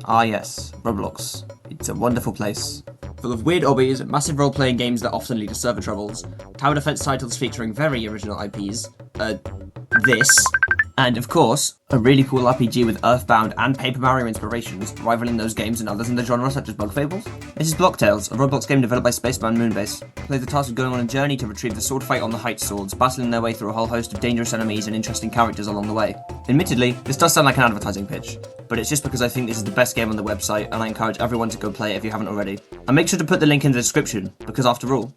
Ah yes, Roblox. It's a wonderful place. Full of weird hobbies, massive role-playing games that often lead to server troubles, tower defense titles featuring very original IPs, this, and of course, a really cool RPG with Earthbound and Paper Mario inspirations, rivaling those games and others in the genre such as Bug Fables. This is Block Tales, a Roblox game developed by Spacebound Moonbase. Play the task of going on a journey to retrieve the sword fight on the Heights swords, battling their way through a whole host of dangerous enemies and interesting characters along the way. Admittedly, this does sound like an advertising pitch, but it's just because I think this is the best game on the website and I encourage everyone to go play it if you haven't already. And make sure to put the link in the description, because after all...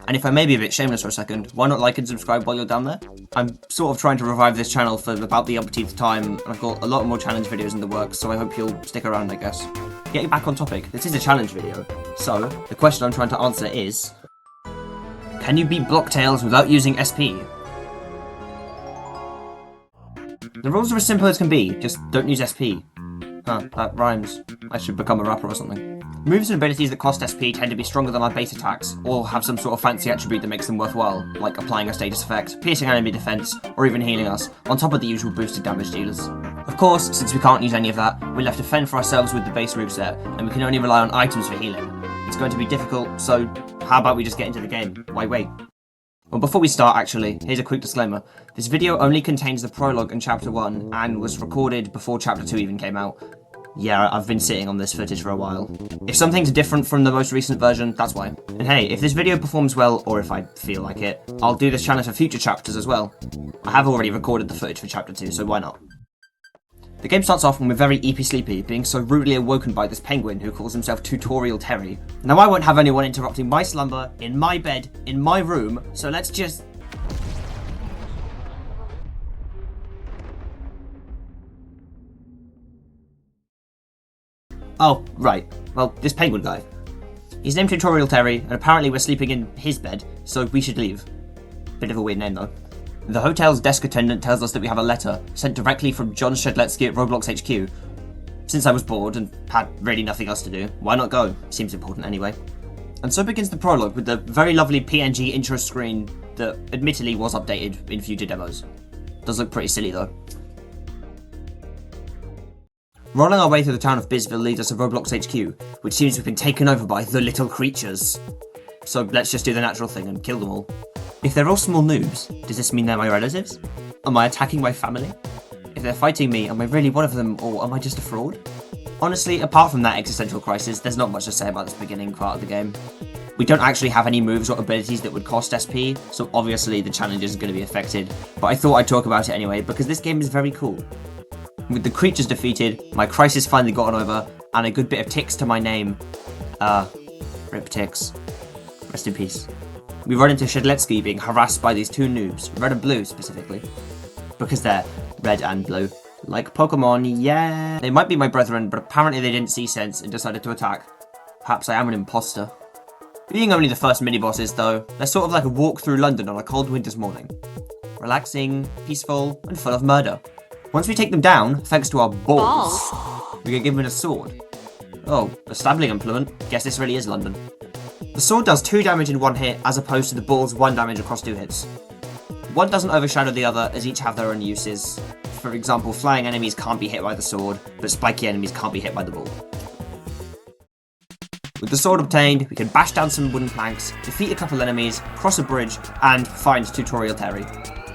And if I may be a bit shameless for a second, why not like and subscribe while you're down there? I'm sort of trying to revive this channel for about the umpteenth time, and I've got a lot more challenge videos in the works, so I hope you'll stick around, I guess. Getting back on topic, this is a challenge video, so the question I'm trying to answer is... Can you beat Block Tales without using SP? The rules are as simple as can be, just don't use SP. Huh, that rhymes. I should become a rapper or something. Moves and abilities that cost SP tend to be stronger than our base attacks, or have some sort of fancy attribute that makes them worthwhile, like applying a status effect, piercing enemy defense, or even healing us, on top of the usual boosted damage dealers. Of course, since we can't use any of that, we're left to fend for ourselves with the base moveset, and we can only rely on items for healing. It's going to be difficult, so how about we just get into the game? Why wait? Well, before we start, actually, here's a quick disclaimer. This video only contains the prologue and chapter 1, and was recorded before chapter 2 even came out. Yeah, I've been sitting on this footage for a while. If something's different from the most recent version, that's why. And hey, if this video performs well, or if I feel like it, I'll do this challenge for future chapters as well. I have already recorded the footage for chapter 2, so why not? The game starts off when we're very eepy sleepy, being so rudely awoken by this penguin who calls himself Tutorial Terry. Now I won't have anyone interrupting my slumber, in my bed, in my room, so let's just... Oh, right. Well, this penguin guy. He's named Tutorial Terry, and apparently we're sleeping in his bed, so we should leave. Bit of a weird name, though. The hotel's desk attendant tells us that we have a letter, sent directly from John Shedletsky at Roblox HQ. Since I was bored and had really nothing else to do, why not go? Seems important anyway. And so begins the prologue with the very lovely PNG intro screen that admittedly was updated in future demos. Does look pretty silly, though. Rolling our way through the town of Bizville leads us to Roblox HQ, which seems to have been taken over by the little creatures. So let's just do the natural thing and kill them all. If they're all small noobs, does this mean they're my relatives? Am I attacking my family? If they're fighting me, am I really one of them, or am I just a fraud? Honestly, apart from that existential crisis, there's not much to say about this beginning part of the game. We don't actually have any moves or abilities that would cost SP, so obviously the challenge isn't going to be affected, but I thought I'd talk about it anyway because this game is very cool. With the creatures defeated, my crisis finally gotten over, and a good bit of ticks to my name. Rip ticks. Rest in peace. We run into Shedletsky being harassed by these two noobs, red and blue specifically. Because they're red and blue. Like Pokemon, yeah! They might be my brethren, but apparently they didn't see sense and decided to attack. Perhaps I am an imposter. Being only the first mini-bosses though, they're sort of like a walk through London on a cold winter's morning. Relaxing, peaceful, and full of murder. Once we take them down, thanks to our balls, we get given a sword. Oh, a stabling implement. Guess this really is London. The sword does 2 damage in 1 hit, as opposed to the ball's 1 damage across 2 hits. One doesn't overshadow the other, as each have their own uses. For example, flying enemies can't be hit by the sword, but spiky enemies can't be hit by the ball. With the sword obtained, we can bash down some wooden planks, defeat a couple enemies, cross a bridge, and find Tutorial Terry.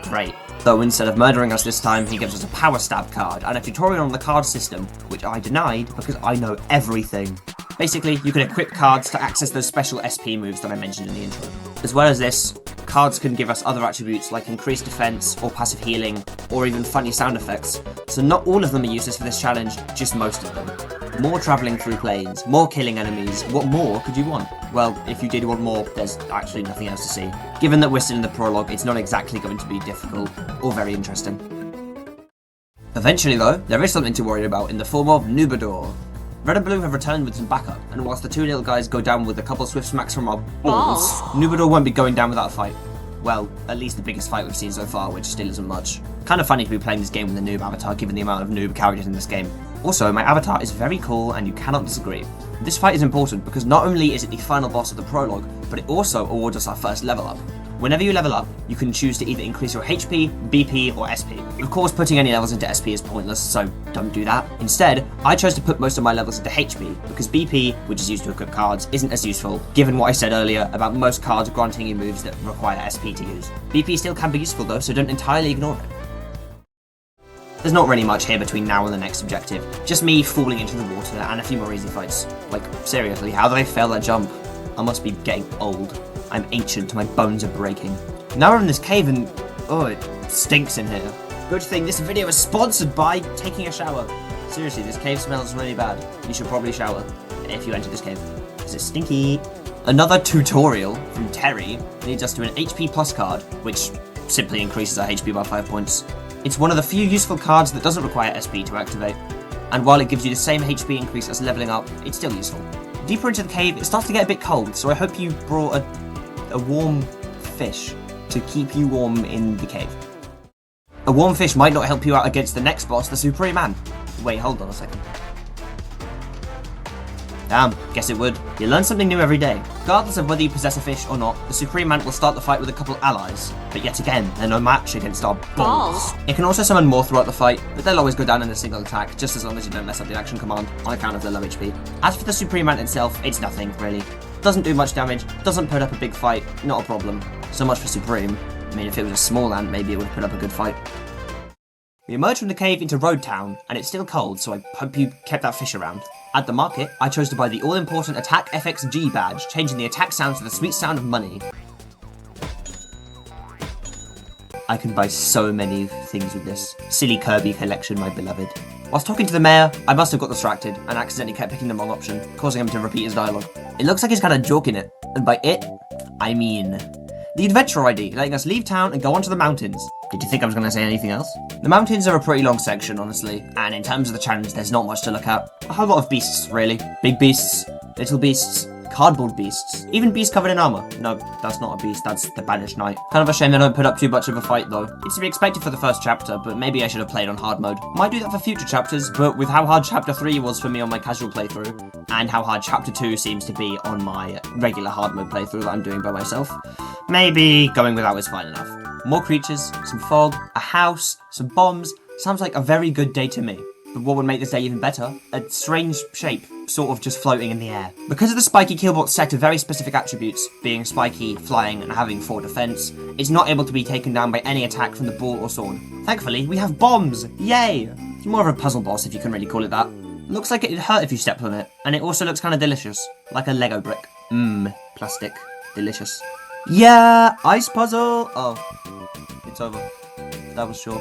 Great. Though instead of murdering us this time, he gives us a power stab card and a tutorial on the card system, which I denied because I know everything. Basically, you can equip cards to access those special SP moves that I mentioned in the intro. As well as this, cards can give us other attributes like increased defense, or passive healing, or even funny sound effects, so not all of them are useless for this challenge, just most of them. More travelling through planes, more killing enemies, what more could you want? Well, if you did want more, there's actually nothing else to see. Given that we're still in the prologue, it's not exactly going to be difficult, or very interesting. Eventually though, there is something to worry about in the form of Noobador. Red and Blue have returned with some backup, and whilst the 2 little guys go down with a couple swift smacks from our balls, Noobador won't be going down without a fight. Well, at least the biggest fight we've seen so far, which still isn't much. Kind of funny to be playing this game with a noob avatar given the amount of noob characters in this game. Also, my avatar is very cool and you cannot disagree. This fight is important because not only is it the final boss of the prologue, but it also awards us our first level up. Whenever you level up, you can choose to either increase your HP, BP, or SP. Of course, putting any levels into SP is pointless, so don't do that. Instead, I chose to put most of my levels into HP, because BP, which is used to equip cards, isn't as useful, given what I said earlier about most cards granting you moves that require SP to use. BP still can be useful though, so don't entirely ignore it. There's not really much here between now and the next objective, just me falling into the water and a few more easy fights. Like, seriously, how did I fail that jump? I must be getting old. I'm ancient, my bones are breaking. Now we're in this cave and, oh, it stinks in here. Good thing this video is sponsored by taking a shower. Seriously, this cave smells really bad. You should probably shower if you enter this cave, because it's stinky. Another tutorial from Terry leads us to an HP plus card, which simply increases our HP by 5 points. It's one of the few useful cards that doesn't require SP to activate, and while it gives you the same HP increase as leveling up, it's still useful. Deeper into the cave, it starts to get a bit cold, so I hope you brought a warm fish to keep you warm in the cave. A warm fish might not help you out against the next boss, the Supreme Man. Wait, hold on a second. Damn, guess it would. You learn something new every day. Regardless of whether you possess a fish or not, the Supreme Man will start the fight with a couple allies. But yet again, they're no match against our balls. It can also summon more throughout the fight, but they'll always go down in a single attack, just as long as you don't mess up the action command, on account of their low HP. As for the Supreme Man itself, it's nothing, really. Doesn't do much damage, doesn't put up a big fight, not a problem. So much for Supreme. I mean, if it was a small ant, maybe it would put up a good fight. We emerge from the cave into Road Town, and it's still cold, so I hope you kept that fish around. At the market, I chose to buy the all-important Attack FXG badge, changing the attack sound to the sweet sound of money. I can buy so many things with this. Silly Kirby collection, my beloved. Whilst talking to the mayor, I must have got distracted and accidentally kept picking the wrong option, causing him to repeat his dialogue. It looks like he's kind of joking it, and by it, I mean the adventure ID, letting us leave town and go onto the mountains. Did you think I was going to say anything else? The mountains are a pretty long section, honestly, and in terms of the challenge, there's not much to look at. A whole lot of beasts, really. Big beasts, little beasts, cardboard beasts, even beasts covered in armor. No, that's not a beast, that's the Banished Knight. Kind of a shame they don't put up too much of a fight, though. It's to be expected for the first chapter, but maybe I should have played on hard mode. Might do that for future chapters, but with how hard chapter 3 was for me on my casual playthrough, and how hard chapter 2 seems to be on my regular hard mode playthrough that I'm doing by myself, maybe going without is fine enough. More creatures, some fog, a house, some bombs. Sounds like a very good day to me. But what would make this day even better? A strange shape, sort of just floating in the air. Because of the Spiky Killbot's set of very specific attributes, being spiky, flying, and having 4 defense, it's not able to be taken down by any attack from the ball or sword. Thankfully, we have bombs! Yay! It's more of a puzzle boss, if you can really call it that. Looks like it'd hurt if you stepped on it, and it also looks kind of delicious. Like a Lego brick. Plastic. Delicious. Yeah, ice puzzle! Oh, it's over. That was short.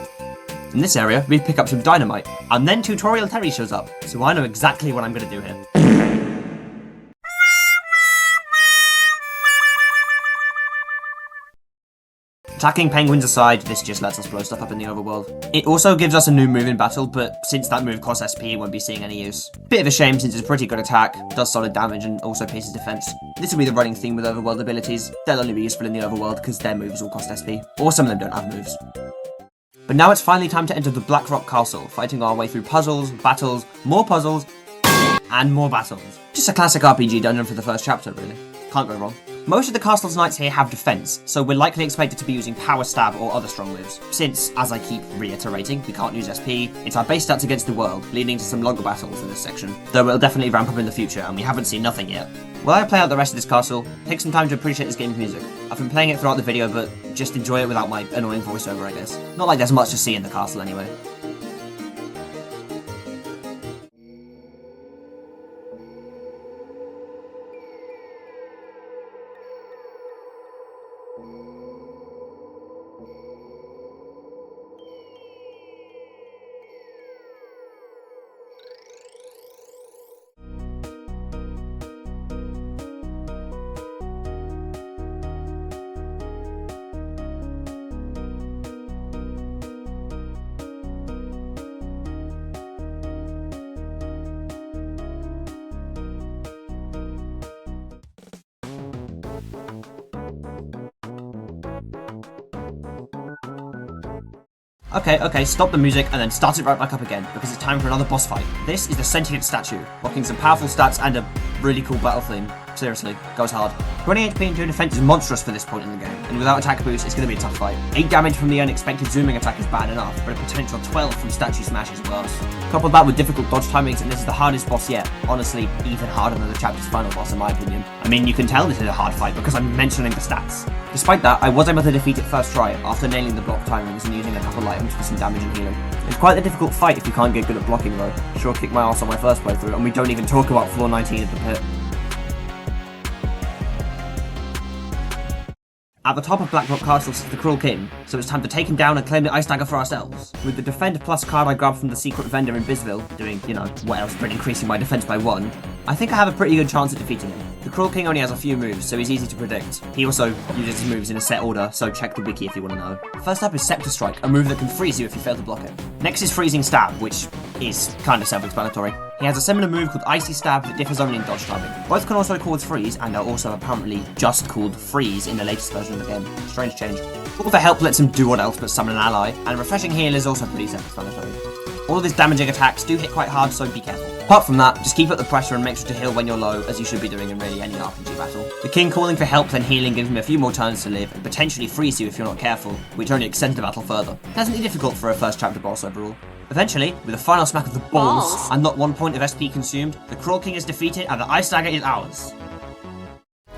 In this area, we pick up some dynamite, and then Tutorial Terry shows up, so I know exactly what I'm going to do here. Attacking penguins aside, this just lets us blow stuff up in the overworld. It also gives us a new move in battle, but since that move costs SP, it won't be seeing any use. Bit of a shame since it's a pretty good attack, does solid damage, and also pierces defense. This will be the running theme with overworld abilities. They'll only be useful in the overworld because their moves will cost SP, or some of them don't have moves. But now it's finally time to enter the Blackrock Castle, fighting our way through puzzles, battles, more puzzles, and more battles. Just a classic RPG dungeon for the first chapter, really. Can't go wrong. Most of the castle's knights here have defense, so we're likely expected to be using power stab or other strong moves. Since, as I keep reiterating, we can't use SP, it's our base stats against the world, leading to some longer battles in this section. Though it'll definitely ramp up in the future, and we haven't seen nothing yet. While I play out the rest of this castle, take some time to appreciate this game's music. I've been playing it throughout the video, but just enjoy it without my annoying voiceover, I guess. Not like there's much to see in the castle anyway. Okay, stop the music and then start it right back up again, because it's time for another boss fight. This is the Sentient Statue, rocking some powerful stats and a really cool battle theme. Seriously, goes hard. 20 HP and 2 defense is monstrous for this point in the game, and without attack boost, it's going to be a tough fight. 8 damage from the unexpected zooming attack is bad enough, but a potential 12 from statue smash is worse. Couple that with difficult dodge timings, and this is the hardest boss yet. Honestly, even harder than the chapter's final boss in my opinion. I mean, you can tell this is a hard fight because I'm mentioning the stats. Despite that, I was able to defeat it first try after nailing the block timings and using a couple items for some damage and healing. It's quite a difficult fight if you can't get good at blocking though. Sure kicked my ass on my first playthrough, and we don't even talk about floor 19 of the pit. At the top of Blackrock Castle sits the Cruel King, so it's time to take him down and claim the Ice Dagger for ourselves. With the Defend Plus card I grabbed from the secret vendor in Bisville, doing, you know, what else but increasing my defense by 1, I think I have a pretty good chance at defeating him. The Cruel King only has a few moves, so he's easy to predict. He also uses his moves in a set order, so check the wiki if you want to know. First up is Scepter Strike, a move that can freeze you if you fail to block it. Next is Freezing Stab, which is kind of self-explanatory. He has a similar move called Icy Stab that differs only in dodge timing. Both can also cause freeze, and are also apparently just called freeze in the latest version of the game. Strange change. Call for Help lets him do what else but summon an ally, and Refreshing Heal is also pretty self-explanatory. All of his damaging attacks do hit quite hard, so be careful. Apart from that, just keep up the pressure and make sure to heal when you're low, as you should be doing in really any RPG battle. The King calling for help then healing gives him a few more turns to live, and potentially freeze you if you're not careful, which only extends the battle further. Pleasantly difficult for a first chapter boss overall. Eventually, with a final smack of the balls and not 1 point of SP consumed, the Cruel King is defeated and the Ice Dagger is ours.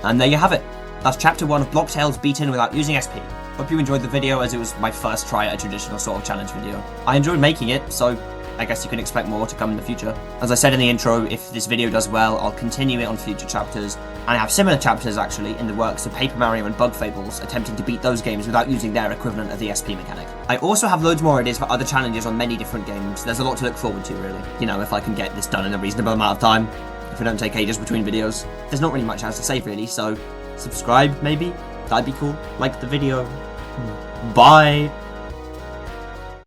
And there you have it. That's chapter 1 of Blocktails beaten without using SP. Hope you enjoyed the video, as it was my first try at a traditional sort of challenge video. I enjoyed making it, so I guess you can expect more to come in the future. As I said in the intro, if this video does well, I'll continue it on future chapters, and I have similar chapters actually in the works of Paper Mario and Bug Fables, attempting to beat those games without using their equivalent of the SP mechanic. I also have loads more ideas for other challenges on many different games. There's a lot to look forward to really. You know, if I can get this done in a reasonable amount of time, if I don't take ages between videos. There's not really much else to say really, so subscribe maybe? That'd be cool. Like the video. Bye!